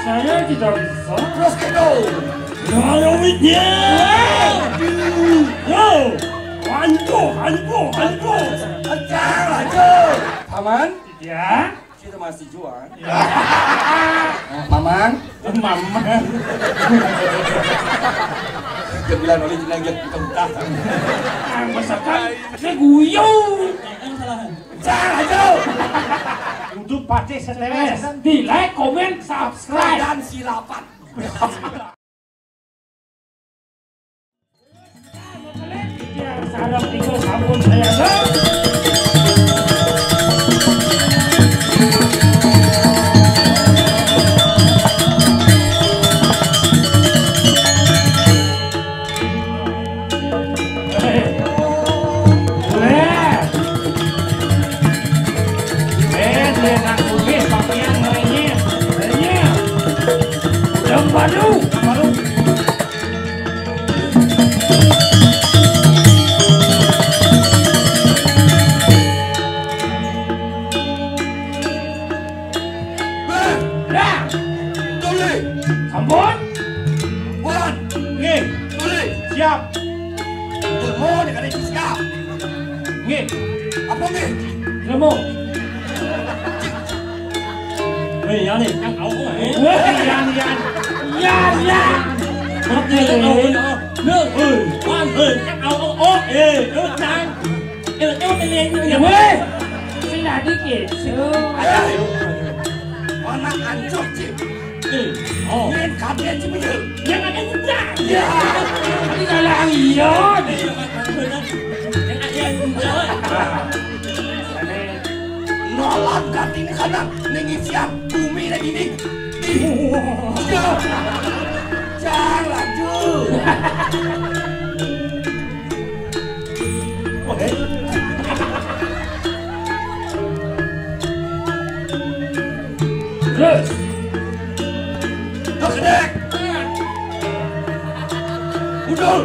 Saya tidak bisa. Terus gitu. Kalau duitnya. Yo, hantu. Ajar aja. Paman? Ya. Kita masih jual. Mamang? Mamang. Kebilan oleh jenazah kita buka. Masakan saya guyung. Ajar aja. YouTube pasti seteles. Di like, komen, subscribe Dan silapan. Sarap tinggal sabun saya. Baru. Dah. Tulis. Sambut. Bulan. Nggih. Tulis. Siap. Ilmu dekat ini siap. Nggih. Apa nggih? Ilmu. Hei, ya nih, yang kau kok Yan. Oke. Nước quan các ông trang yêu lên như vậy. Xin là đi kể xưa. Anak ancur cip. Lên cảm nhận chứ bây giờ. Yang ada juga. Ya. Ini salah iya. Nolak ganti ini kadang nengi siap bumi lagi nih. Jangan lanjut. Terus. Kedek. Udul.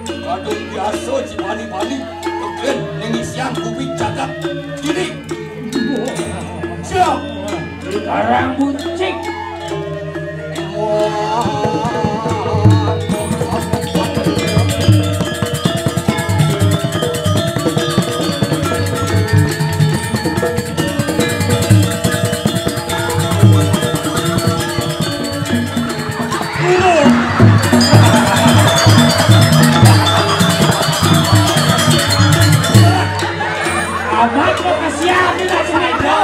Kadung biasa cipani-pani. Kegen nengi siang bumi jagat. Kini. Siap. Sekarang buncik. Amat kok kasihan ini nggak sengaja.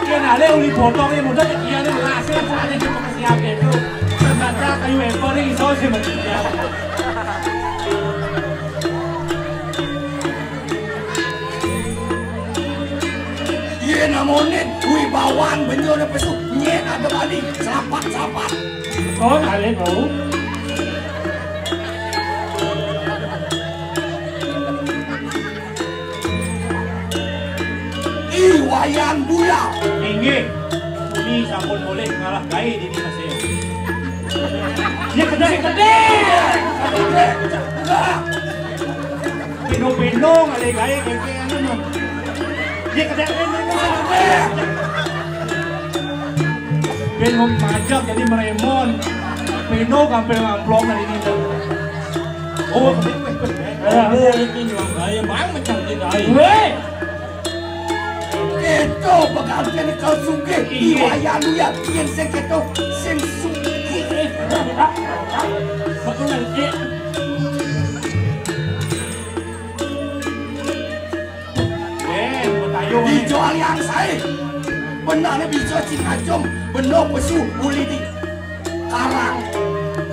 Dia nale uli potong ini mudah dia nih ngasih sana dia kasihan itu. Ternyata kayu ekor ini iso sih maksudnya. Iya namonin wibawan benyol pesu nyet ada kali sapat. Có lại lên ngủ. Iwayan buya. Tinggi. Ini sampun boleh ngalah gaya di Mas saya. Dia gede. Pino ngale gaya kayak anu. Dia gede. Ben hom majak jadi meremon. Pino kampel ngamplong dari ini. Oh, ini nyuang gaya bang macam gaya. Itu pegantian kau sungke Iwayan buya. Yang seketo sing sungke. Betul nanti. Dijual yang saya. Benarnya bisa Cikajong, benar pesu uli di Karang.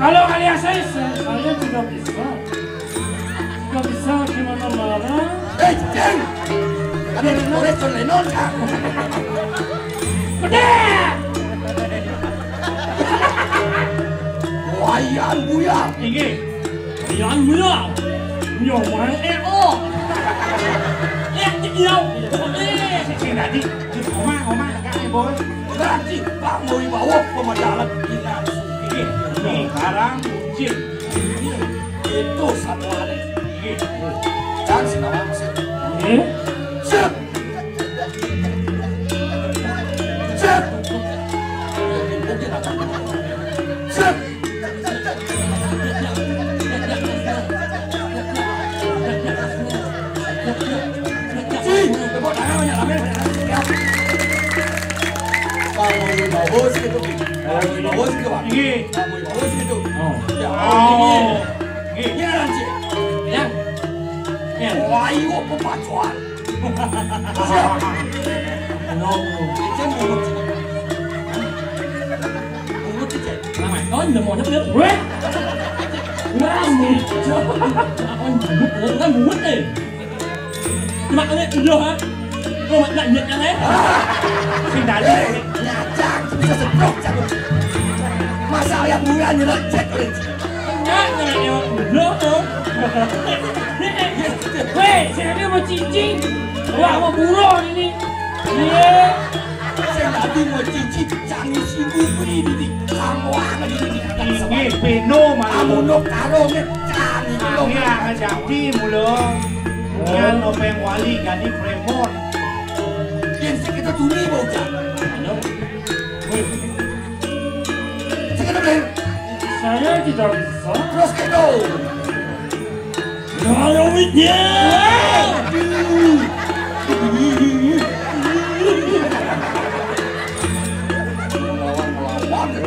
Kalau kalian saya tidak bisa. Tidak bisa gimana-mana. Jeng! Ada di Lorenzo Lenon kan? Gede! Wayan buya. Tinggi. Wayan buya. Nyoman EO. Yêu. Sing tadi. Oma kakak boy. Berarti Pak Mui bawa pemandangan Inan Suki. Ini sekarang buncit. Itu satu hari. Dan sinawang sih. Ini. Siap. bagus gitu, bagus gitu bang. Bagus gitu. Ya, ini nanti. Ya. Ya. Wah, ibu pepacuan. Siapa? No, ikan mulut. Mulut ikan. Ramai. Oh, udah mau nyebut. Weh. Rambut. Kan mulut deh. Cuma ini udah ha. Kau nak nyet yang lain? Tidak ada. Nyacak, bisa sebrok cakap. Masa yang bulan nyerocet oleh. Nyet yang udah tuh. Weh, saya ni mau cincin. Wah, mau buron ini. Iya. Saya tadi mau cincin, canggih singgu beri ini. Kamu akan ini. Ini peno malu. Kamu nak karungnya canggih. Ini akan jadi mulu. Yan openg wali gani Fremont. Yang sekitar tuni mau jangan. Sekitar beri. Saya tidak bisa. Terus kedo. Kalau dia.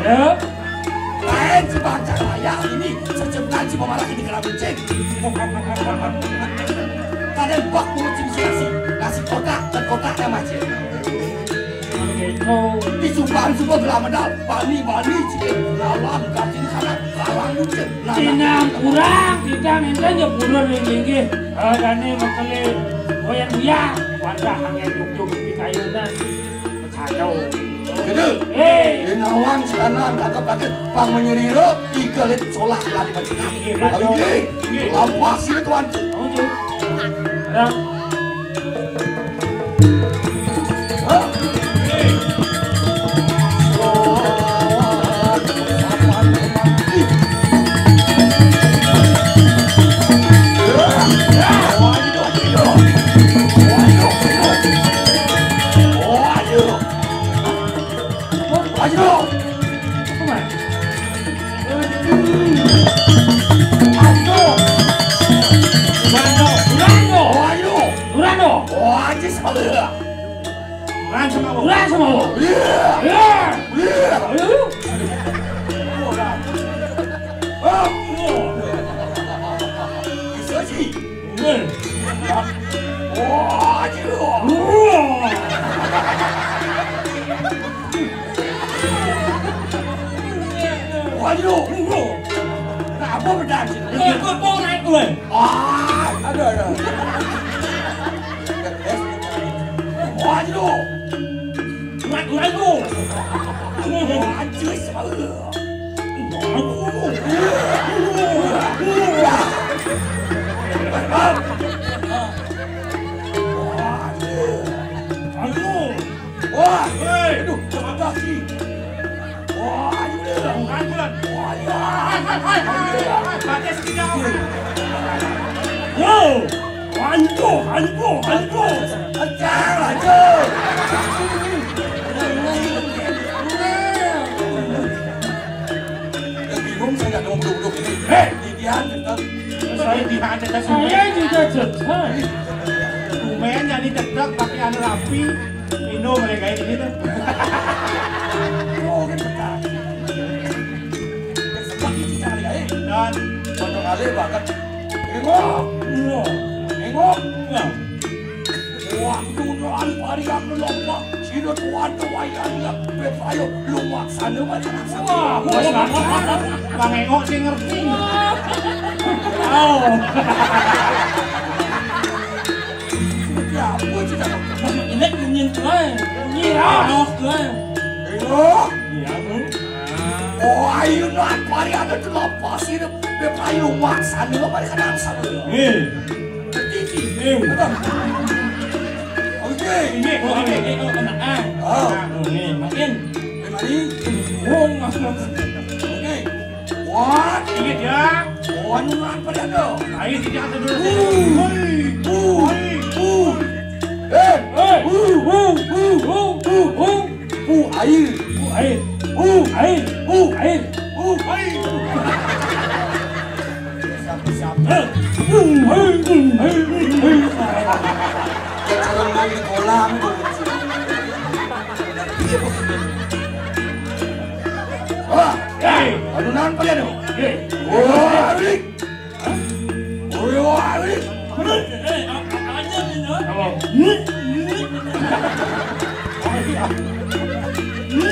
Ya. Lain sebaca raya ini secepat si pemarah ini kena buncing. Kalian bak mengucing nasi kotak dan kotaknya macam. Di sumpah telah medal bani cikit lawan katin kanak lawan luncen. Tinang kurang, kita minta buron tinggi. Gani makale goyang ya, wadah hangin juk di kayunan. Kacau. Gitu. Nawang sekanan kakak pang menyeriro ikalit solah lah di macam. Oke. Lampas ini tuan. Oke. Ada. Apa berdasi? Kau naik gue. Ada. Waduh. Naik gue. Anjir semua. Wah, aduh, terima kasih. Wah, bingung saya nggak duduk ini. Saya juga cetak. Lumayan jadi cetak pakai anu rapi. Minum mereka ini tuh. Oh, kan betul. Seperti cari aja. Dan Contoh kali bahkan engok. Waktu doan parian melompat, sino tuan kewayannya, bepayo lumak sana macam wah, Bang Engok sih ngerti. Oh. seperti apa cerita? Ini ingin gue. Nyirah gue. Engok. Iya, Bu. Oh, ayo doan parian itu lepas sino, bepayo lumak sana macam sana. Titi. Ini anak ini makin. Memang Mas. Oke. Wah, Ingat ya. Wanuan parian do. Ayo tidak dulu. Jangan main di kolam. Wah, adunan pa yan oh. Wari! Wari!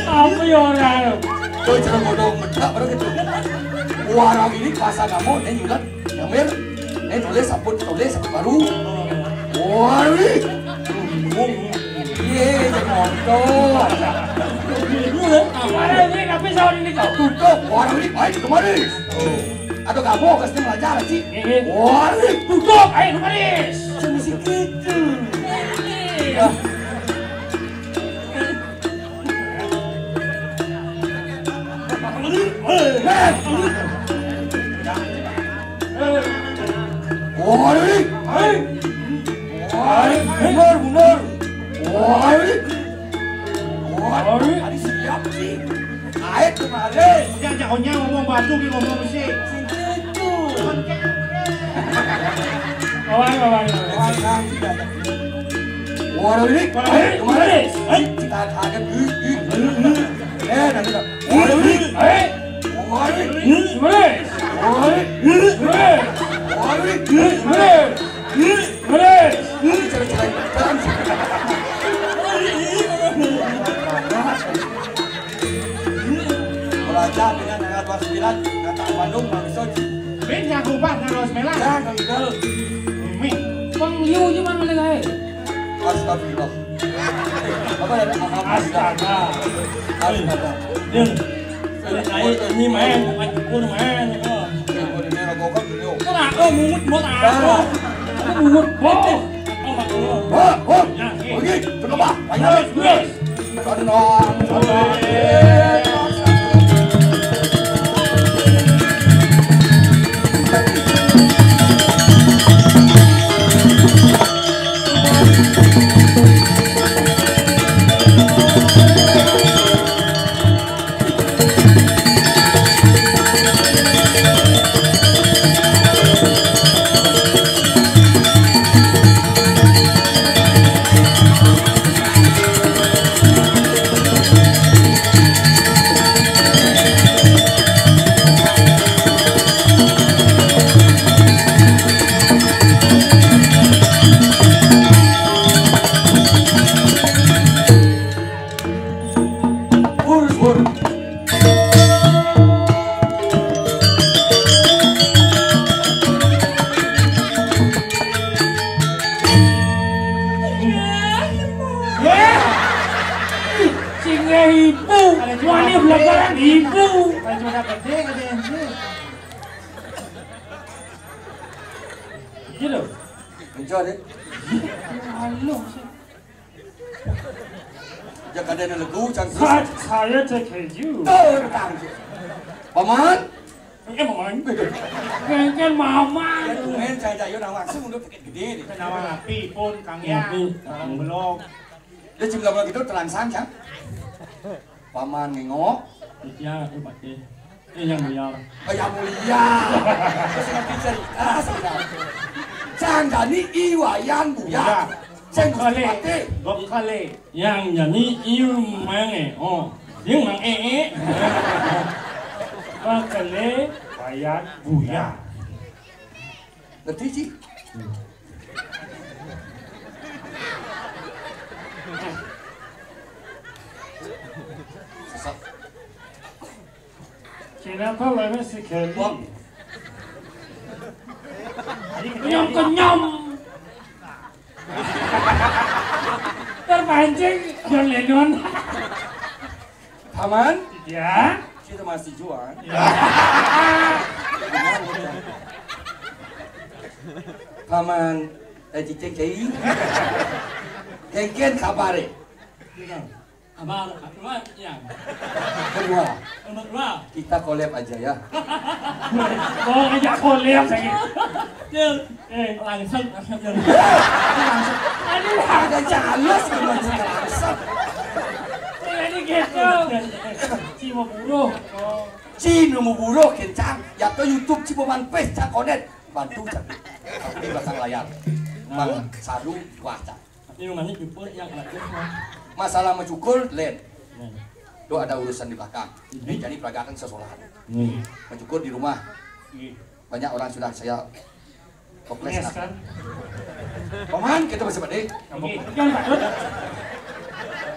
Apa ya orang? Tôi cho nó đồ mình thợ đó cái chuyện. Warang ini pasang kamu, ini jualan, Yamir, ini tulis sabun baru. Wari! Iya, jangan motor. Kemarin ini tapi soal ini kau. Tutup, warang ini baik kemari. Atau kamu kasih belajar sih? Wari! Tutup, ayo kemarin. Semisi gitu. Wari! Mundur! Wari! Ada siap sih. Ayo kemarin. Jangan ngomong batu ki ngomong musik. Kawan. Wari! Kemarin. Kita kaget. Nanti Wari! Wari! Belajar dengan tanggal 29 kata Bandung Bangsa. Ben yang kupat tanggal 9. Jangan gitu. Mi. Bang Liu gimana mereka? Astagfirullah. Apa ya? Astaga. Astaga. Ini main, bukan main. Kenapa mumut aku? Mumut boh. Pergi, terkebak. Banyak. Tenang. Enjoy deh. Jangan ada lagu cantik. Saya terkejut. Tentang. Paman. Kan mama. Main saya nawang langsung udah tiket gede nih. Nawang api pun Kang Ya. Belum. Dia jumlah gitu terangsang kan? Paman ngengok. Ya, Pak. Yang mulia. Oh yang mulia. Saya cerita sebenarnya. Jangan ni iwayan buya. Jangan kale. Gop kale. Yang jadi iu mange. Oh, yang mang Kale wayan buya. Ngerti sih? Kenapa lama sekali? Kenyom. Terpancing John Lennon. Paman? Ya. Kita masih jual. Ya. Paman, cicing cai. Kengken kabare. Abang, ya. Kedua, kita collab aja ya. Oh, ajak collab saya. Langsung. Aduh, ada jalus langsung. Ini gitu. Cimo buruh. Cino mau buruh kencang. Ya ke YouTube Cipoman Pes cak konet. Bantu cak. Di belakang layar. Bang Sadu waca. Ini rumahnya jemput yang ada. Masalah mencukul, lain. Do ada urusan di belakang. Jadi peragakan sesolah. Mencukur di rumah. Banyak orang sudah saya koples kan. Paman kita masih pade. Jangan Pak Dut.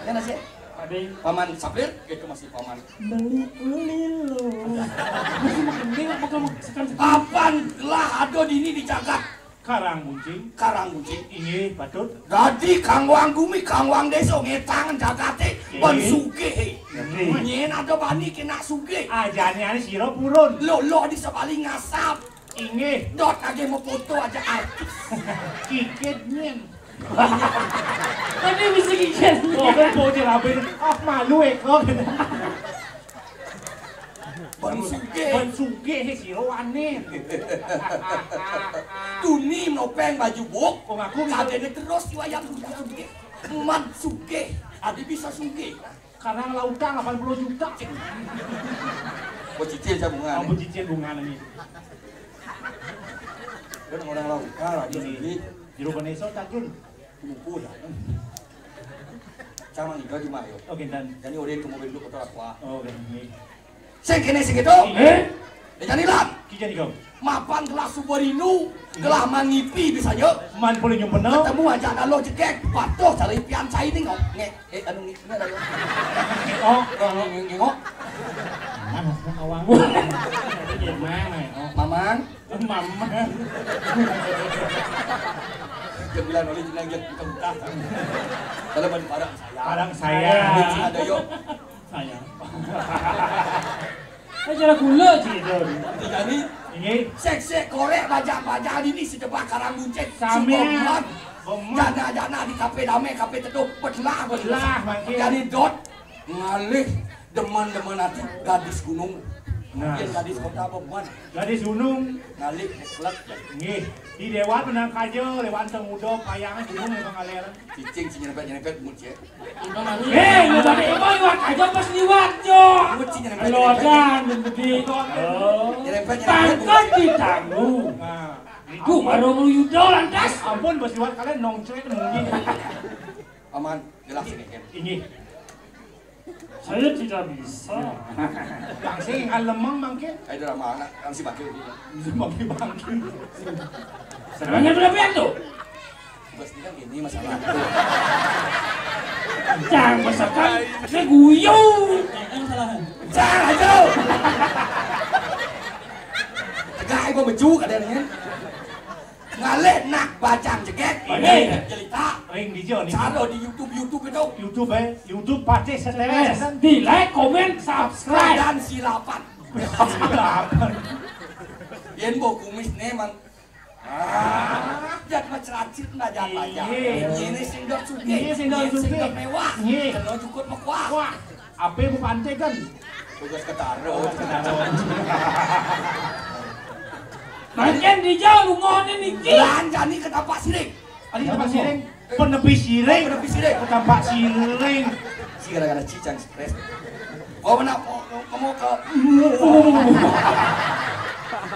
Ya nasi. Pade. Paman Sapir kita masih paman. Beli-beli lo. Mending apa kamu sekarang? Kapan lah ado dini dijagat? Karang buncing. Ini Badut. Jadi Kang Wang Gumi, Kang Wang Deso ngetangan jagate ban sugih. Nyen ada bani kena sugih. Ajane ane sira purun. Lo di sebalik ngasap. Inggih. Dot aja mau foto aja artis. Kikit nyen. Tadi bisa kikit. Oh, kan boje rabe. Malu kok. Ban sugih sira wane. Tuni nopeng baju buk. Kok ngaku kadene terus wayang sugih. Man sugih. Adi bisa sugih. Karang lautan 80 juta. Kok cicil saya bunga. Kamu cicil bunga ini. Kan orang lautan lagi Ini jero beneso takun. buku dah. Sama nih di Mario. Oke dan. Jadi orang itu mobil dulu kotor aku. Oke ini. Sing kene sing itu. Jadi lan. Kijang nih kau. Mapan gelas Subarinu, gelas mangipi bisa yuk. Man boleh nyumpena. Ketemu aja kalau jekek, patuh cari pian cai ini ngok. Anu ini ada yuk. Oh, Ngengok. mana awang. Gimana? Mamang. Mama. Jembilan oleh jenang yang kita buka. Kalau ban parang saya. Parang saya. Ini ada yuk. Saya. Acara gula gitu. Jadi Ini sek korek baja ini sedebak karang bunceng. Sami. Bomon. Jana di kafe damai kafe teduh belah. makin. Jadi dot ngalih deman hati gadis gunung. Nah. Mungkin gadis kota Bomon. Gadis gunung. Ngalih klub. Nggih, di Dewan menang kajo, Dewan Temudo, kayangan gunung memang aliran. Cicing si nyerempet muncul. Nggak ada iwan aja pas liwat jo. Muncul nyerempet. Lodan begitu. Nyerempet. Pangkat ditanggung. Nah, Itu baru meluyu lantas. ampun bos liwat kalian nongcrek mungkin. Aman, jelas ini kan. Ini, Saya tidak bisa. langsing kan lemang mangkin. Ayo drama anak, kang si bakil. Bagi bangkin. Sebenarnya berapa yang tuh? Bos ini kan gini masalah. Jangan masakan. Saya guyu. Jangan aja. Tegak ibu beju kadang-kadang. Ngalih nak bacang cekek. Ini. Jelita. Ring di jo nih. Caro di YouTube itu. YouTube YouTube pasti setelah Di like, komen, subscribe. Dan silapan. Yen bo kumis nemang. Jat maceracit na jat baca. Ini sing dok suge. Ini sing dok suge. Mewah. Ini. Kalau cukup mekuah. Wah, apa bu pantai kan? Tugas ketaro. Makin di jauh lungonin iki. Lanjani ke tapak siring. Adi tempat siring, penepi siring, Penepi siring. ke tempat siring. Si gara-gara cicang stres. Oh mana kamu ke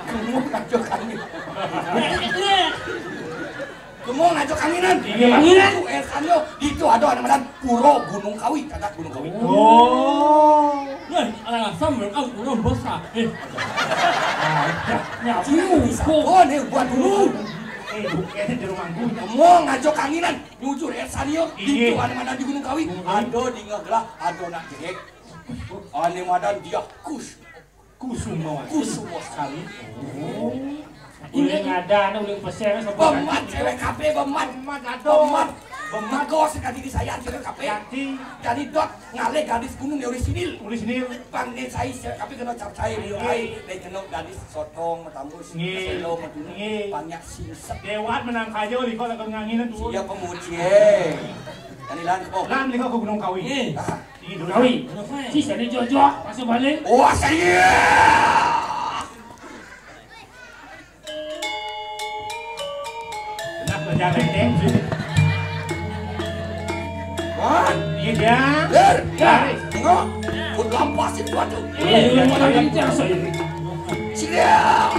kamu ngajak angin. Kamu ngajak anginan. Anginan. Itu Elkanyo itu ada nama Puro Gunung Kawi, kagak Gunung Kawi. Oh, Nah, orang asam berkau kurang besar. Oh, nih buat dulu. bukannya di rumah gue. Kamu ngajak anginan, nyujur Elkanyo Iya. itu ada mana di Gunung Kawi. Ado di ngegelah, ado nak jehek. Ane madan dia Kusuma. kusum sekali. Uling ada, uling pesel Bemat cewek kafe bemat. Mat aduh. Bemat kos sekali disayang cewek kafe. Jadi dot ngalih gadis gunung dari sini. Tulis ini. Panggil saya cewek kafe kena cap saya mulai dari kenok gadis sotong matambus selo matunu banyak singset. Dewan menang kajo di kota kenganginan tuh. Siapa pemuji? Kanilan kok. Lan di kota Gunung Kawi. Ini dulu. Kawi, si sana jojok, masuk balik. Wah saya. Nah, berjalan deh. Wah, Iya dia. der, tengok, pun lampas itu aduh. Ini yang orang yang saya. Siap.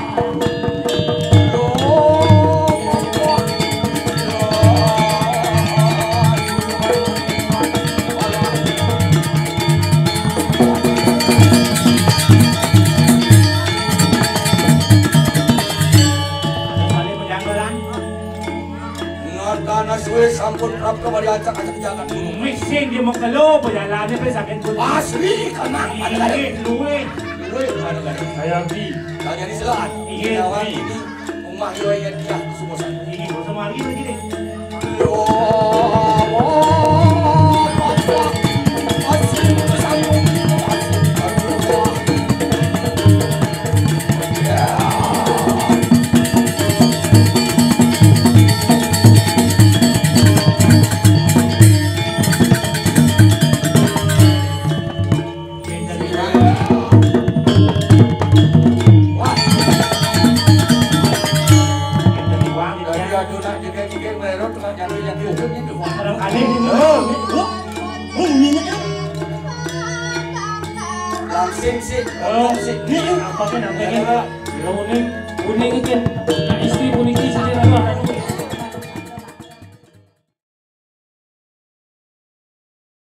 Karena suwe sampun prap kembali acak-acak jangan gunung. Mixing dia mau kalau berjalannya pesakit pun. Asli karena ada kali. Luwe. Ada kali. Saya di. Tanya di selat. Iya. Kawan ini rumah yoyan dia kesumosan. Ini bersama lagi begini. Yo. Apa kan namanya? Kuning, kuning itu. Istri kuning itu saja lah.